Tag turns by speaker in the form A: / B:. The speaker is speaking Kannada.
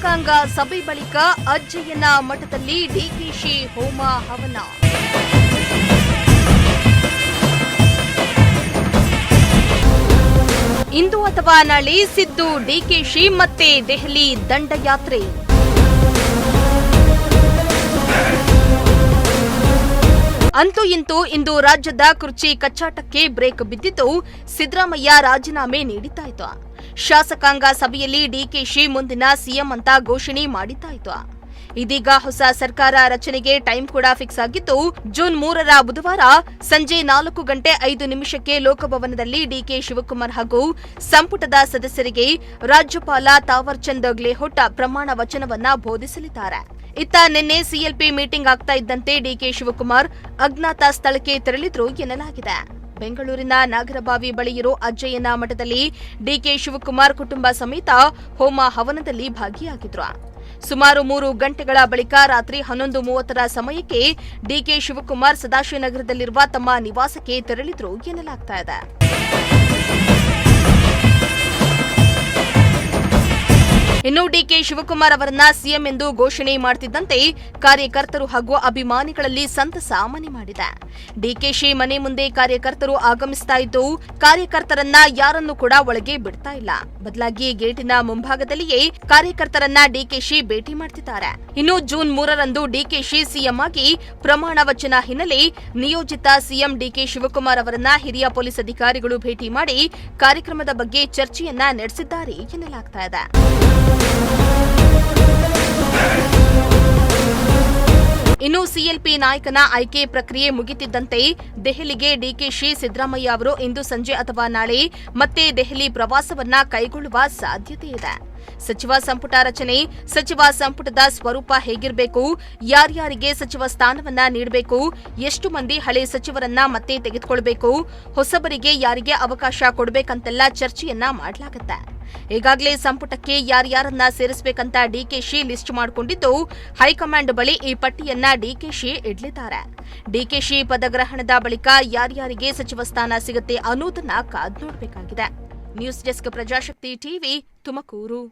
A: ಶಾಸಕಾಂಗ ಸಭೆ ಬಳಿಕ ಅಜ್ಜಯ್ಯನ ಮಠದಲ್ಲಿ ಡಿಕೆಶಿ ಹೋಮ ಹವನ. ಇಂದು ಅಥವಾ ನಾಳೆ ಸಿದ್ದು ಡಿಕೆಶಿ ಮತ್ತೆ ದೆಹಲಿ ದಂಡಯಾತ್ರೆ. ಅಂತೂ ಇಂತೂ ಇಂದು ರಾಜ್ಯದ ಕುರ್ಚಿ ಕಚ್ಚಾಟಕ್ಕೆ ಬ್ರೇಕ್ ಬಿದ್ದಿದ್ದು ಸಿದ್ದರಾಮಯ್ಯ ರಾಜೀನಾಮೆ ನೀಡಿದ್ದಾಯಿತು. ಶಾಸಕಾಂಗ ಸಭೆಯಲ್ಲಿ ಡಿಕೆಶಿ ಮುಂದಿನ ಸಿಎಂ ಅಂತ ಘೋಷಣೆ ಮಾಡಿದ್ದಾಯಿತು. ಇದೀಗ ಹೊಸ ಸರ್ಕಾರ ರಚನೆಗೆ ಟೈಮ್ ಕೂಡ ಫಿಕ್ಸ್ ಆಗಿದ್ದು ಜೂನ್ 3ರ ಬುಧವಾರ ಸಂಜೆ 4:05 ಲೋಕಭವನದಲ್ಲಿ ಡಿಕೆ ಶಿವಕುಮಾರ್ ಹಾಗೂ ಸಂಪುಟದ ಸದಸ್ಯರಿಗೆ ರಾಜ್ಯಪಾಲ ತಾವರ್ ಚಂದ್ ಗೆಹ್ಲೋಟ್ ಪ್ರಮಾಣ ವಚನವನ್ನ ಬೋಧಿಸಲಿದ್ದಾರೆ. ಇತ್ತ ನಿನ್ನೆ ಸಿಎಲ್ಪಿ ಮೀಟಿಂಗ್ ಆಗ್ತಾ ಇದ್ದಂತೆ ಡಿಕೆ ಶಿವಕುಮಾರ್ ಅಜ್ಞಾತ ಸ್ಥಳಕ್ಕೆ ತೆರಳಿದ್ರು ಎನ್ನಲಾಗಿದೆ. ಬೆಂಗಳೂರಿನ ನಾಗರಬಾವಿ ಬಳಿ ಇರೋ ಅಜ್ಜಯ್ಯನ ಮಠದಲ್ಲಿ ಡಿಕೆ ಶಿವಕುಮಾರ್ ಕುಟುಂಬ ಸಮೇತ ಹೋಮ ಹವನದಲ್ಲಿ ಭಾಗಿಯಾಗಿದ್ರು. ಸುಮಾರು 3 ಗಂಟೆಗಳ ಬಳಿಕ ರಾತ್ರಿ 11:30ರ ಸಮಯಕ್ಕೆ ಡಿಕೆ ಶಿವಕುಮಾರ್ ಸದಾಶಿವನಗರದಲ್ಲಿರುವ ತಮ್ಮ ನಿವಾಸಕ್ಕೆ ತೆರಳಿದ್ರು ಎನ್ನಲಾಗ್ತಾ ಇದೆ. ಇನ್ನು ಡಿಕೆ ಶಿವಕುಮಾರ್ ಅವರನ್ನ ಸಿಎಂ ಎಂದು ಘೋಷಣೆ ಮಾಡುತ್ತಿದ್ದಂತೆ ಕಾರ್ಯಕರ್ತರು ಹಾಗೂ ಅಭಿಮಾನಿಗಳಲ್ಲಿ ಸಂತಸ ಮನೆ ಮಾಡಿದೆ. ಡಿಕೆಶಿ ಮನೆ ಮುಂದೆ ಕಾರ್ಯಕರ್ತರು ಆಗಮಿಸ್ತಾ ಇದ್ದು ಕಾರ್ಯಕರ್ತರನ್ನ ಯಾರನ್ನೂ ಕೂಡ ಒಳಗೆ ಬಿಡ್ತಾ ಇಲ್ಲ. ಬದಲಾಗಿ ಗೇಟಿನ ಮುಂಭಾಗದಲ್ಲಿಯೇ ಕಾರ್ಯಕರ್ತರನ್ನ ಡಿಕೆಶಿ ಭೇಟಿ ಮಾಡ್ತಿದ್ದಾರೆ. ಇನ್ನು ಜೂನ್ 3ರಂದು ಡಿಕೆಶಿ ಸಿಎಂ ಆಗಿ ಪ್ರಮಾಣ ವಚನ ಹಿನ್ನೆಲೆ ನಿಯೋಜಿತ ಸಿಎಂ ಡಿಕೆ ಶಿವಕುಮಾರ್ ಅವರನ್ನ ಹಿರಿಯ ಪೊಲೀಸ್ ಅಧಿಕಾರಿಗಳು ಭೇಟಿ ಮಾಡಿ ಕಾರ್ಯಕ್ರಮದ ಬಗ್ಗೆ ಚರ್ಚೆಯನ್ನ ನಡೆಸಿದ್ದಾರೆ ಎನ್ನಲಾಗ್ತಾ ಇದೆ. ಇನ್ನು ಸಿಎಲ್ಪಿ ನಾಯಕನ ಆಯ್ಕೆ ಪ್ರಕ್ರಿಯೆ ಮುಗಿತಿದ್ದಂತೆ ದೆಹಲಿಗೆ ಡಿಕೆಶಿ ಸಿದ್ದರಾಮಯ್ಯ ಅವರು ಇಂದು ಸಂಜೆ ಅಥವಾ ನಾಳೆ ಮತ್ತೆ ದೆಹಲಿ ಪ್ರವಾಸವನ್ನ ಕೈಗೊಳ್ಳುವ ಸಾಧ್ಯತೆ ಇದೆ. ಸಚಿವ ಸಂಪುಟ ರಚನೆ, ಸಚಿವ ಸಂಪುಟದ ಸ್ವರೂಪ ಹೇಗಿರಬೇಕು, ಯಾರ್ಯಾರಿಗೆ ಸಚಿವ ಸ್ಥಾನವನ್ನ ನೀಡಬೇಕು, ಎಷ್ಟು ಮಂದಿ ಹಳೆ ಸಚಿವರನ್ನ ಮತ್ತೆ ತೆಗೆದುಕೊಳ್ಳಬೇಕು, ಹೊಸಬರಿಗೆ ಯಾರಿಗೆ ಅವಕಾಶ ಕೊಡಬೇಕಂತೆಲ್ಲ ಚರ್ಚೆಯನ್ನ ಮಾಡಲಾಗುತ್ತೆ. ಈಗಾಗಲೇ ಸಂಪುಟಕ್ಕೆ ಯಾರ್ಯಾರನ್ನ ಸೇರಿಸಬೇಕಂತ ಡಿಕೆಶಿ ಲಿಸ್ಟ್ ಮಾಡಿಕೊಂಡಿದ್ದು ಹೈಕಮಾಂಡ್ ಬಳಿ ಈ ಪಟ್ಟಿಯನ್ನ ಡಿಕೆಶಿ ಇಡಲಿದ್ದಾರೆ. ಡಿಕೆಶಿ ಪದಗ್ರಹಣದ ಬಳಿಕ ಯಾರ್ಯಾರಿಗೆ ಸಚಿವ ಸ್ಥಾನ ಸಿಗುತ್ತೆ ಅನ್ನೋದನ್ನ ಕಾದು ನೋಡಬೇಕಾಗಿದೆ. News desk Prajashakti TV Tumakuru.